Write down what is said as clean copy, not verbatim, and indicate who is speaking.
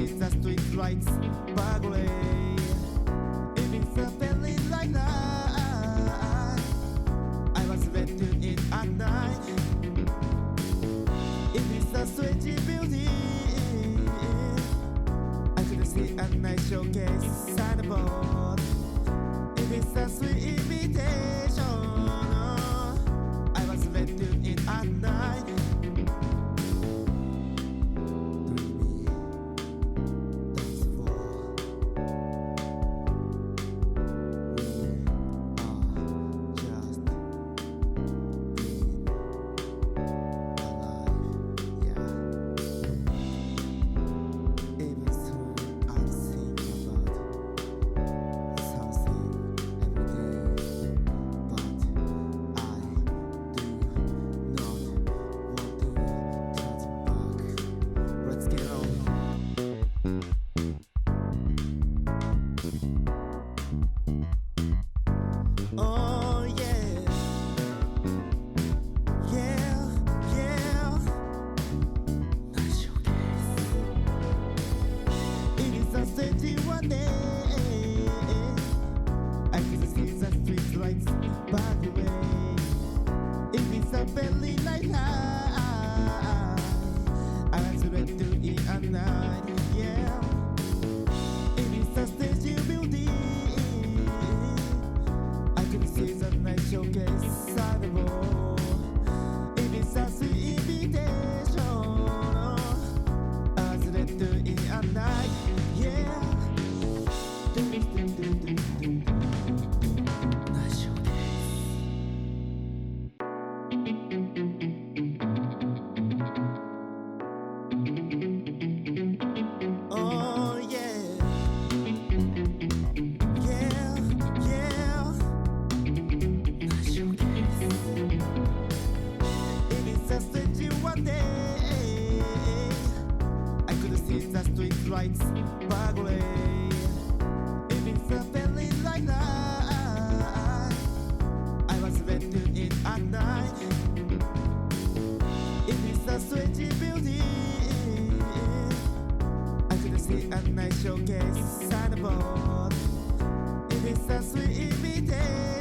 Speaker 1: see the street lights burglary. If it's a very light night, I was led to it at night. If it's a strange building, I could see a nice showcase signboard. If it's a sweet invitation, I was led to it at night. Showcase signboard. If it's a sweet invitation,